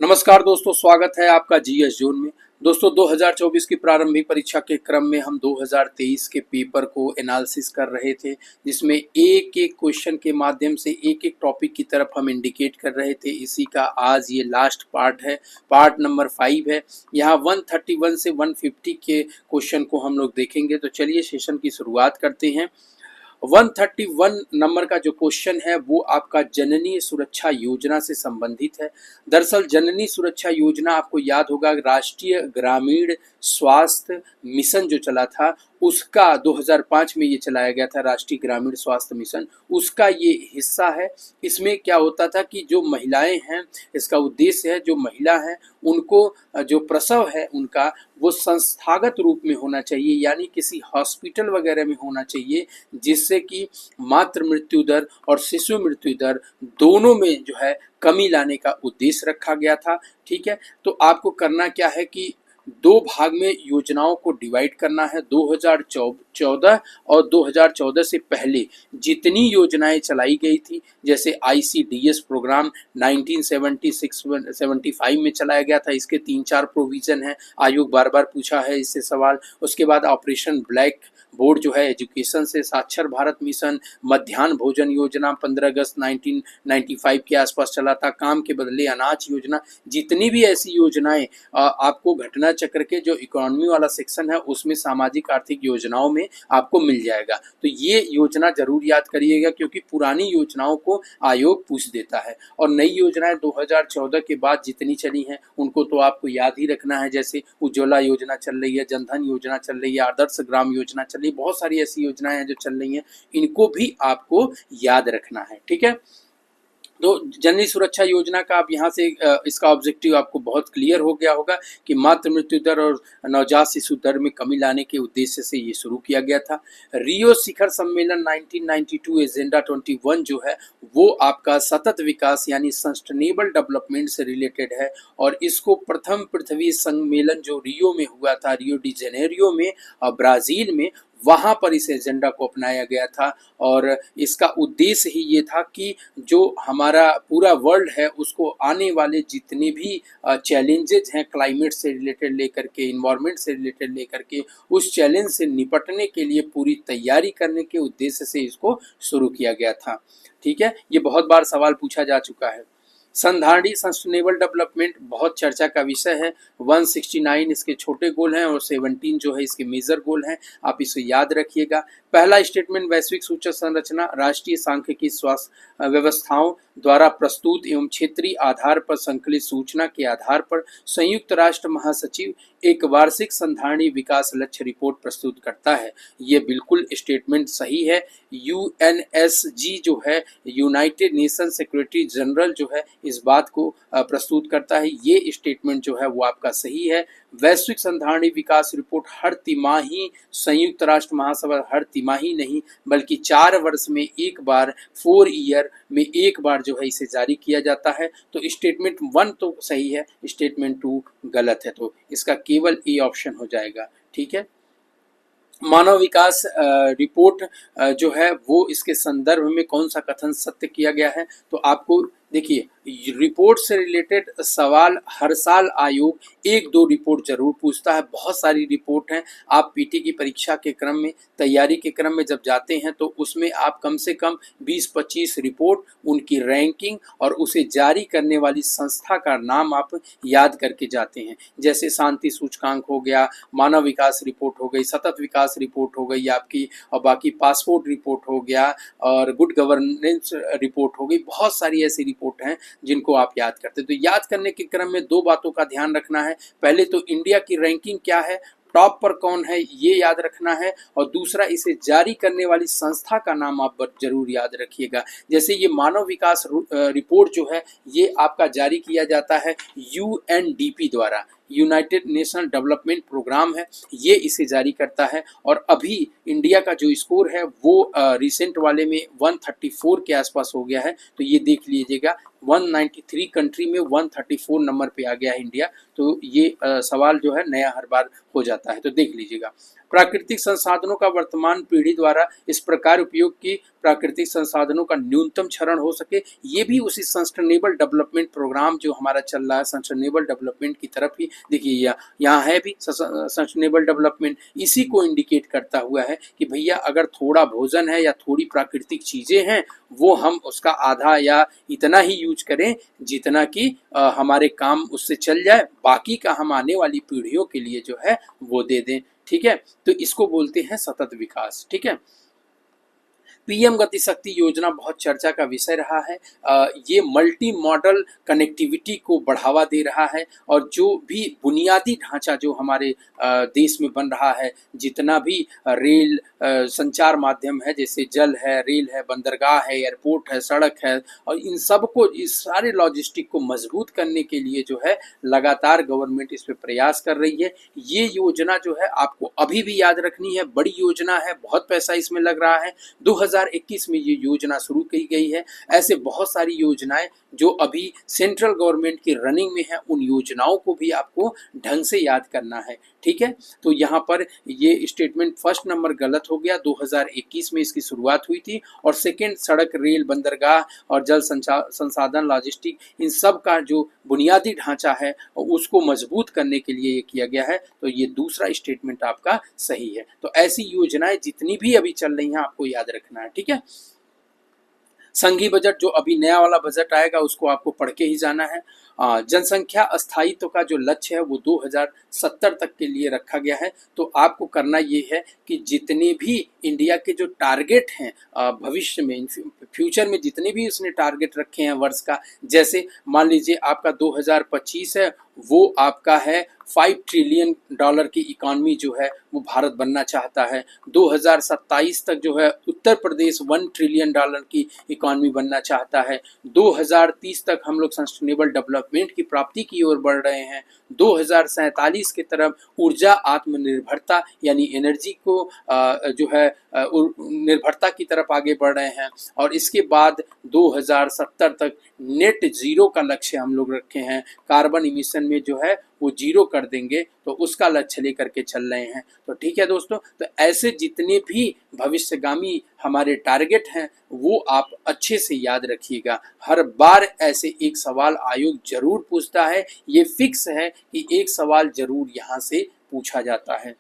नमस्कार दोस्तों, स्वागत है आपका जीएस जोन में। दोस्तों 2024 की प्रारंभिक परीक्षा के क्रम में हम 2023 के पेपर को एनालिसिस कर रहे थे, जिसमें एक एक क्वेश्चन के माध्यम से एक एक टॉपिक की तरफ हम इंडिकेट कर रहे थे। इसी का आज ये लास्ट पार्ट है, पार्ट नंबर 5 है। यहाँ 131 से 150 के क्वेश्चन को हम लोग देखेंगे। तो चलिए सेशन की शुरुआत करते हैं। 131 नंबर का जो क्वेश्चन है वो आपका जननी सुरक्षा योजना से संबंधित है। दरअसल जननी सुरक्षा योजना आपको याद होगा, राष्ट्रीय ग्रामीण स्वास्थ्य मिशन जो चला था उसका 2005 में ये चलाया गया था, राष्ट्रीय ग्रामीण स्वास्थ्य मिशन, उसका ये हिस्सा है। इसमें क्या होता था कि जो महिलाएं हैं, इसका उद्देश्य है जो महिला हैं उनको जो प्रसव है उनका वो संस्थागत रूप में होना चाहिए, यानी किसी हॉस्पिटल वगैरह में होना चाहिए, जिससे कि मातृ मृत्यु दर और शिशु मृत्यु दर दोनों में जो है कमी लाने का उद्देश्य रखा गया था। ठीक है, तो आपको करना क्या है कि दो भाग में योजनाओं को डिवाइड करना है। 2014 और 2014 से पहले जितनी योजनाएं चलाई गई थी, जैसे आईसीडीएस प्रोग्राम 1976-75 में चलाया गया था, इसके 3-4 प्रोविजन हैं, आयोग बार बार पूछा है इससे सवाल। उसके बाद ऑपरेशन ब्लैक बोर्ड जो है एजुकेशन से, साक्षर भारत मिशन, मध्याह्न भोजन योजना 15 अगस्त 1995 के आसपास चला था, काम के बदले अनाज योजना, जितनी भी ऐसी योजनाएं आपको घटना चक्र के जो इकोनॉमी वाला सेक्शन है उसमें सामाजिक आर्थिक योजनाओं में आपको मिल जाएगा। तो ये योजना जरूर याद करिएगा, क्योंकि पुरानी योजनाओं को आयोग पूछ देता है। और नई योजनाएं 2014 के बाद जितनी चली हैं उनको तो आपको याद ही रखना है, जैसे उज्ज्वला योजना चल रही है, जनधन योजना चल रही है, आदर्श ग्राम योजना चल रही है, बहुत सारी ऐसी योजनाएं हैं जो चल रही हैं, इनको भी आपको याद रखना है। ठीक है, तो जननी सुरक्षा योजना का आप यहाँ से इसका ऑब्जेक्टिव आपको बहुत क्लियर हो गया होगा कि मातृ मृत्यु दर और नवजात शिशु दर में कमी लाने के उद्देश्य से ये शुरू किया गया था। रियो शिखर सम्मेलन 1992 एजेंडा 21 जो है वो आपका सतत विकास यानी सस्टेनेबल डेवलपमेंट से रिलेटेड है, और इसको प्रथम पृथ्वी सम्मेलन जो रियो में हुआ था, रियो डी जेनेरियो में, ब्राजील में, वहाँ पर इस एजेंडा को अपनाया गया था। और इसका उद्देश्य ही ये था कि जो हमारा पूरा वर्ल्ड है उसको आने वाले जितने भी चैलेंजेस हैं, क्लाइमेट से रिलेटेड लेकर के इन्वायरमेंट से रिलेटेड लेकर के, उस चैलेंज से निपटने के लिए पूरी तैयारी करने के उद्देश्य से इसको शुरू किया गया था। ठीक है, ये बहुत बार सवाल पूछा जा चुका है। संधारणी सस्टेनेबल डेवलपमेंट बहुत चर्चा का विषय है। 169 इसके छोटे गोल हैं और 17 जो है इसके मेजर गोल हैं, आप इसे याद रखिएगा। पहला स्टेटमेंट, वैश्विक सूचक संरचना राष्ट्रीय सांख्यिकी स्वास्थ्य व्यवस्थाओं द्वारा प्रस्तुत एवं क्षेत्रीय आधार पर संकलित सूचना के आधार पर संयुक्त राष्ट्र महासचिव एक वार्षिक संधारणी विकास लक्ष्य रिपोर्ट प्रस्तुत करता है। ये बिल्कुल स्टेटमेंट सही है। यूएनएसजी जो है, यूनाइटेड नेशन सेक्रेटरी जनरल जो है, इस बात को प्रस्तुत करता है। ये स्टेटमेंट जो है वो आपका सही है। वैश्विक संधारणी विकास रिपोर्ट हर तिमाही, संयुक्त राष्ट्र महासभा हर तिमाही नहीं बल्कि 4 वर्ष में एक बार, 4 ईयर में एक बार जो है इसे जारी किया जाता है। तो स्टेटमेंट 1 तो सही है, स्टेटमेंट 2 गलत है, तो इसका केवल ए ऑप्शन हो जाएगा। ठीक है, मानव विकास रिपोर्ट जो है वो इसके संदर्भ में कौन सा कथन सत्य किया गया है, तो आपको देखिए रिपोर्ट से रिलेटेड सवाल हर साल आयोग 1-2 रिपोर्ट जरूर पूछता है। बहुत सारी रिपोर्ट हैं, आप पीटी की परीक्षा के क्रम में, तैयारी के क्रम में जब जाते हैं तो उसमें आप कम से कम 20-25 रिपोर्ट, उनकी रैंकिंग और उसे जारी करने वाली संस्था का नाम आप याद करके जाते हैं। जैसे शांति सूचकांक हो गया, मानव विकास रिपोर्ट हो गई, सतत विकास रिपोर्ट हो गई आपकी, और बाकी पासपोर्ट रिपोर्ट हो गया, और गुड गवर्नेंस रिपोर्ट हो गई। बहुत सारी ऐसी रिपोर्ट हैं जिनको आप याद करते हैं। तो याद करने के क्रम में 2 बातों का ध्यान रखना है। पहले तो इंडिया की रैंकिंग क्या है, टॉप पर कौन है, ये याद रखना है, और दूसरा इसे जारी करने वाली संस्था का नाम आप जरूर याद रखिएगा। जैसे ये मानव विकास रिपोर्ट जो है ये आपका जारी किया जाता है यूएनडीपी द्वारा, यूनाइटेड नेशनल डेवलपमेंट प्रोग्राम है, ये इसे जारी करता है। और अभी इंडिया का जो स्कोर है वो रिसेंट वाले में 134 के आसपास हो गया है, तो ये देख लीजिएगा 193 कंट्री में 134 नंबर पे आ गया है इंडिया। तो ये सवाल जो है नया हर बार हो जाता है, तो देख लीजिएगा। प्राकृतिक संसाधनों का वर्तमान पीढ़ी द्वारा इस प्रकार उपयोग की प्राकृतिक संसाधनों का न्यूनतम क्षरण हो सके, ये भी उसी सस्टेनेबल डेवलपमेंट प्रोग्राम जो हमारा चल रहा है सस्टेनेबल डेवलपमेंट की तरफ ही, देखिए यहाँ है भी सस्टेनेबल डेवलपमेंट, इसी को इंडिकेट करता हुआ है कि भैया अगर थोड़ा भोजन है या थोड़ी प्राकृतिक चीज़ें हैं, वो हम उसका आधा या इतना ही यूज करें जितना कि हमारे काम उससे चल जाए, बाकी का हम आने वाली पीढ़ियों के लिए जो है वो दे दें। ठीक है, तो इसको बोलते हैं सतत विकास। ठीक है, पीएम गति शक्ति योजना बहुत चर्चा का विषय रहा है। ये मल्टी मॉडल कनेक्टिविटी को बढ़ावा दे रहा है, और जो भी बुनियादी ढांचा जो हमारे देश में बन रहा है, जितना भी रेल संचार माध्यम है, जैसे जल है, रेल है, बंदरगाह है, एयरपोर्ट है, सड़क है, और इन सब को, इस सारे लॉजिस्टिक को मजबूत करने के लिए जो है लगातार गवर्नमेंट इस पे प्रयास कर रही है। ये योजना जो है आपको अभी भी याद रखनी है, बड़ी योजना है, बहुत पैसा इसमें लग रहा है। 2021 में ये योजना शुरू की गई है। ऐसे बहुत सारी योजनाएं जो अभी सेंट्रल गवर्नमेंट की रनिंग में है, उन योजनाओं को भी आपको ढंग से याद करना है। ठीक है, तो यहाँ पर ये स्टेटमेंट फर्स्ट नंबर गलत हो गया। 2021 में इसकी शुरुआत हुई थी, और सेकेंड सड़क, रेल, बंदरगाह और जल संसाधन, लॉजिस्टिक, इन सब का जो बुनियादी ढांचा है उसको मजबूत करने के लिए ये किया गया है। तो ये दूसरा स्टेटमेंट आपका सही है। तो ऐसी योजनाएं जितनी भी अभी चल रही हैं आपको याद रखना है। ठीक है, संघीय बजट जो अभी नया वाला बजट आएगा उसको आपको पढ़ के ही जाना है। जनसंख्या अस्थायित्व का जो लक्ष्य है वो 2070 तक के लिए रखा गया है। तो आपको करना ये है कि जितने भी इंडिया के जो टारगेट हैं भविष्य में, फ्यूचर में जितने भी उसने टारगेट रखे हैं वर्ष का, जैसे मान लीजिए आपका 2025 है, वो आपका है $5 ट्रिलियन की इकॉनमी जो है वो भारत बनना चाहता है। 2027 तक जो है उत्तर प्रदेश $1 ट्रिलियन की इकॉनमी बनना चाहता है। 2030 तक हम लोग सस्टेनेबल डेवलपमेंट की प्राप्ति की ओर बढ़ रहे हैं। 2047 की तरफ ऊर्जा आत्मनिर्भरता यानी एनर्जी को जो है निर्भरता की तरफ आगे बढ़ रहे हैं। और इसके बाद 2070 तक नेट जीरो का लक्ष्य हम लोग रखे हैं। कार्बन इमिशन में जो है वो जीरो कर देंगे, तो उसका लक्ष्य लेकर के चल रहे हैं। तो ठीक है दोस्तों, तो ऐसे जितने भी भविष्यगामी हमारे टारगेट हैं वो आप अच्छे से याद रखिएगा। हर बार ऐसे एक सवाल आयोग जरूर पूछता है, ये फिक्स है कि एक सवाल जरूर यहाँ से पूछा जाता है।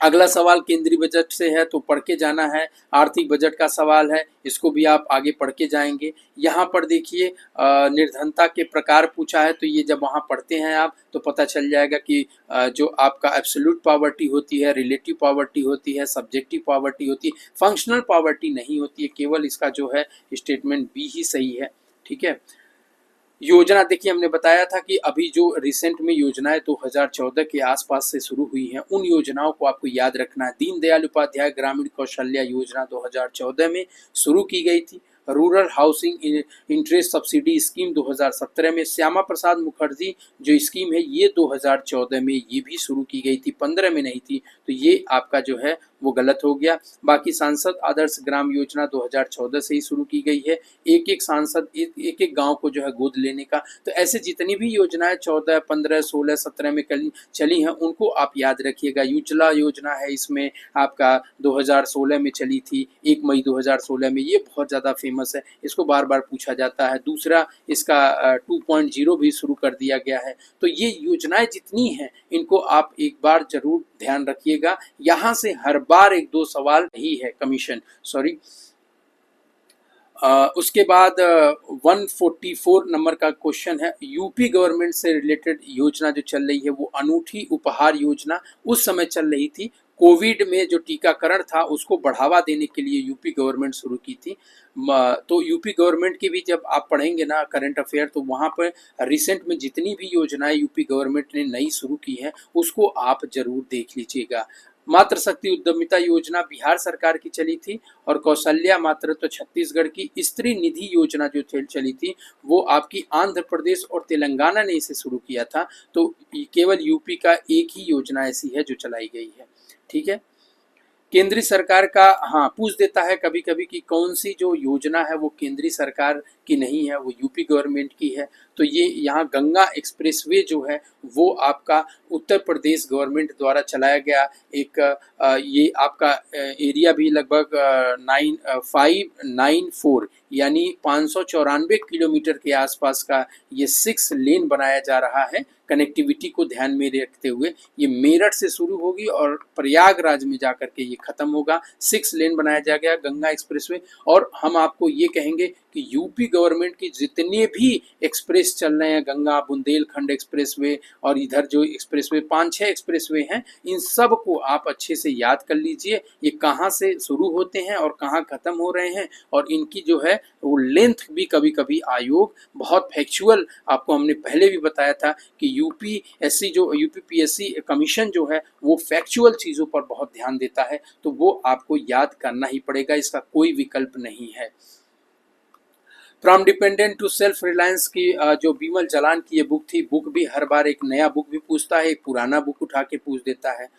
अगला सवाल केंद्रीय बजट से है, तो पढ़ के जाना है। आर्थिक बजट का सवाल है, इसको भी आप आगे पढ़ के जाएंगे। यहाँ पर देखिए निर्धनता के प्रकार पूछा है, तो ये जब वहाँ पढ़ते हैं आप तो पता चल जाएगा कि जो आपका एब्सोल्यूट पॉवर्टी होती है, रिलेटिव पॉवर्टी होती है, सब्जेक्टिव पॉवर्टी होती है, फंक्शनल पॉवर्टी नहीं होती है। केवल इसका जो है स्टेटमेंट बी ही सही है। ठीक है, योजना देखिए हमने बताया था कि अभी जो रिसेंट में योजनाएं 2014 के आसपास से शुरू हुई हैं, उन योजनाओं को आपको याद रखना है। दीनदयाल उपाध्याय ग्रामीण कौशल्या योजना 2014 में शुरू की गई थी। Rural housing interest subsidy scheme 2017 में। श्यामा प्रसाद मुखर्जी जो स्कीम है ये 2014 में ये भी शुरू की गई थी, 15 में नहीं थी। तो ये आपका जो है वो गलत हो गया। बाकी सांसद आदर्श ग्राम योजना 2014 से ही शुरू की गई है। एक एक सांसद एक एक गांव को जो है गोद लेने का। तो ऐसे जितनी भी योजनाएं 14, 15, 16, 17 में चली हैं उनको आप याद रखिएगा। उज्ज्वला योजना है, इसमें आपका 2016 में चली थी, 1 मई 2016 में। ये बहुत ज़्यादा फेमस है, इसको बार बार पूछा जाता है। दूसरा इसका 2.0 भी शुरू कर दिया गया है। तो ये योजनाएं जितनी हैं इनको आप एक बार जरूर ध्यान रखिएगा। यहाँ से हर बार 1-2 सवाल ही है कमीशन, सॉरी। उसके बाद 144 नंबर का क्वेश्चन है, यूपी गवर्नमेंट से रिलेटेड योजना जो चल रही है वो अनूठी उपहार योजना उस समय चल रही थी। कोविड में जो टीकाकरण था उसको बढ़ावा देने के लिए यूपी गवर्नमेंट शुरू की थी। तो यूपी गवर्नमेंट की भी जब आप पढ़ेंगे ना करंट अफेयर, तो वहाँ पर रिसेंट में जितनी भी योजनाएं यूपी गवर्नमेंट ने नई शुरू की हैं उसको आप जरूर देख लीजिएगा। मातृ शक्ति उद्यमिता योजना बिहार सरकार की चली थी, और कौशल्या मातृत्व छत्तीसगढ़ की। स्त्री निधि योजना जो चली थी वो आपकी आंध्र प्रदेश और तेलंगाना ने इसे शुरू किया था। तो केवल यूपी का एक ही योजना ऐसी है जो चलाई गई है। ठीक है, केंद्रीय सरकार का, हाँ पूछ देता है कभी कभी कि कौन सी जो योजना है वो केंद्रीय सरकार की नहीं है, वो यूपी गवर्नमेंट की है। तो ये यहाँ गंगा एक्सप्रेसवे जो है वो आपका उत्तर प्रदेश गवर्नमेंट द्वारा चलाया गया एक ये आपका एरिया भी लगभग 9594 यानी 594 किलोमीटर के आसपास का ये 6 लेन बनाया जा रहा है। कनेक्टिविटी को ध्यान में रखते हुए ये मेरठ से शुरू होगी और प्रयागराज में जाकर के ये खत्म होगा। 6 लेन बनाया जा गया गंगा एक्सप्रेसवे। और हम आपको ये कहेंगे कि यूपी गवर्नमेंट की जितने भी एक्सप्रेस चल रहे हैं, गंगा बुंदेलखंड एक्सप्रेसवे और इधर जो एक्सप्रेसवे 5-6 एक्सप्रेसवे हैं, इन सब को आप अच्छे से याद कर लीजिए, ये कहाँ से शुरू होते हैं और कहाँ खत्म हो रहे हैं। और इनकी जो है वो लेंथ भी कभी कभी आयोग बहुत फैक्चुअल, आपको हमने पहले भी बताया था कि यूपीएससी जो यूपीपीएससी कमीशन जो है वो फैक्चुअल चीज़ों पर बहुत ध्यान देता है, तो वो आपको याद करना ही पड़ेगा, इसका कोई विकल्प नहीं है। From dependent to self reliance की जो बिमल जलान की ये बुक थी, बुक भी हर बार एक नया बुक भी पूछता है, एक पुराना बुक उठा के पूछ देता है।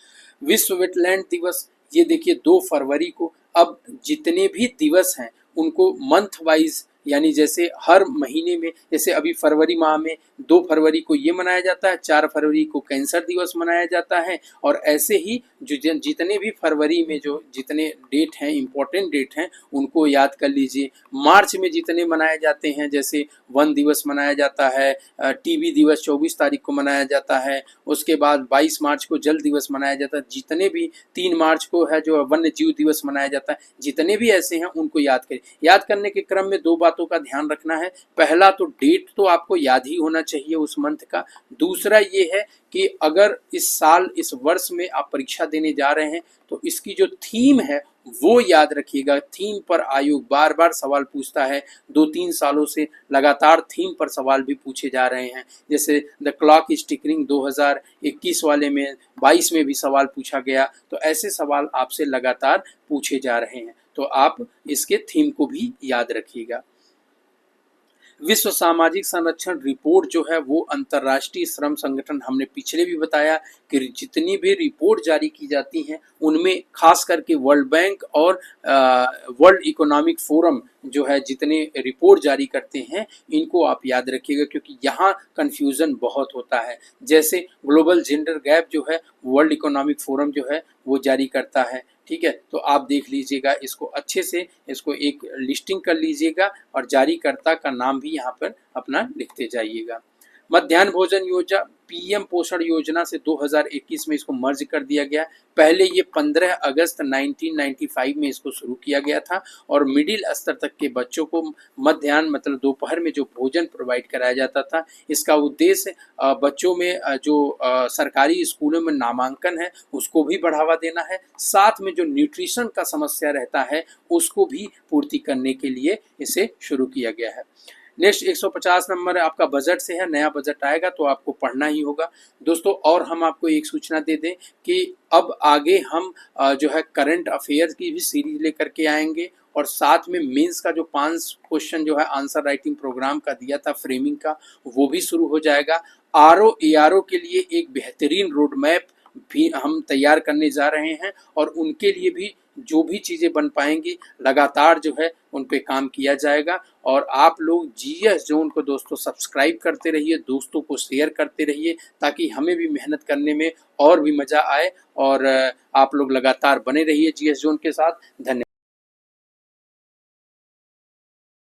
विश्व वेटलैंड दिवस, ये देखिए 2 फरवरी को। अब जितने भी दिवस हैं उनको मंथ वाइज, यानी जैसे हर महीने में, जैसे अभी फरवरी माह में 2 फरवरी को ये मनाया जाता है, 4 फरवरी को कैंसर दिवस मनाया जाता है, और ऐसे ही जो जितने भी फरवरी में जो जितने डेट हैं, इम्पोर्टेंट डेट हैं, उनको याद कर लीजिए। मार्च में जितने मनाए जाते हैं, जैसे वन दिवस मनाया जाता है, टीबी दिवस 24 तारीख को मनाया जाता है, उसके बाद 22 मार्च को जल दिवस मनाया जाता है, जितने भी 3 मार्च को है जो वन्य जीव दिवस मनाया जाता है, जितने भी ऐसे हैं उनको याद करें। याद करने के क्रम में 2 बातों का ध्यान रखना है। पहला तो डेट तो आपको याद ही होना चाहिए उस मंथ का। दूसरा ये है कि अगर इस साल इस वर्ष में आप परीक्षा देने जा रहे हैं तो इसकी जो थीम है वो याद रखिएगा। थीम पर आयोग बार बार सवाल पूछता है, 2-3 सालों से लगातार थीम पर सवाल भी पूछे जा रहे हैं। जैसे द क्लॉक इज टिकरिंग 2021 वाले में, 22 में भी सवाल पूछा गया। तो ऐसे सवाल आपसे लगातार पूछे जा रहे हैं, तो आप इसके थीम को भी याद रखिएगा। विश्व सामाजिक संरक्षण रिपोर्ट जो है वो अंतर्राष्ट्रीय श्रम संगठन, हमने पिछले भी बताया कि जितनी भी रिपोर्ट जारी की जाती हैं उनमें खास करके वर्ल्ड बैंक और वर्ल्ड इकोनॉमिक फोरम जो है जितने रिपोर्ट जारी करते हैं इनको आप याद रखिएगा, क्योंकि यहाँ कन्फ्यूज़न बहुत होता है। जैसे ग्लोबल जेंडर गैप जो है वर्ल्ड इकोनॉमिक फोरम जो है वो जारी करता है, ठीक है। तो आप देख लीजिएगा इसको अच्छे से, इसको एक लिस्टिंग कर लीजिएगा और जारीकर्ता का नाम भी यहाँ पर अपना लिखते जाइएगा। मध्याह्न भोजन योजना पीएम पोषण योजना से 2021 में इसको मर्ज कर दिया गया। पहले ये 15 अगस्त 1995 में इसको शुरू किया गया था और मिडिल स्तर तक के बच्चों को मध्याह्न मतलब दोपहर में जो भोजन प्रोवाइड कराया जाता था। इसका उद्देश्य बच्चों में जो सरकारी स्कूलों में नामांकन है उसको भी बढ़ावा देना है, साथ में जो न्यूट्रिशन का समस्या रहता है उसको भी पूर्ति करने के लिए इसे शुरू किया गया है। नेक्स्ट 150 नंबर आपका बजट से है, नया बजट आएगा तो आपको पढ़ना ही होगा दोस्तों। और हम आपको एक सूचना दे दें कि अब आगे हम जो है करंट अफेयर्स की भी सीरीज लेकर के आएंगे और साथ में मेंस का जो 5 क्वेश्चन जो है आंसर राइटिंग प्रोग्राम का दिया था फ्रेमिंग का, वो भी शुरू हो जाएगा। आरओ एआरओ के लिए एक बेहतरीन रोड मैप भी हम तैयार करने जा रहे हैं और उनके लिए भी जो भी चीज़ें बन पाएंगी लगातार जो है उन पे काम किया जाएगा। और आप लोग जीएस जोन को दोस्तों सब्सक्राइब करते रहिए, दोस्तों को शेयर करते रहिए, ताकि हमें भी मेहनत करने में और भी मज़ा आए और आप लोग लगातार बने रहिए जीएस जोन के साथ। धन्यवाद।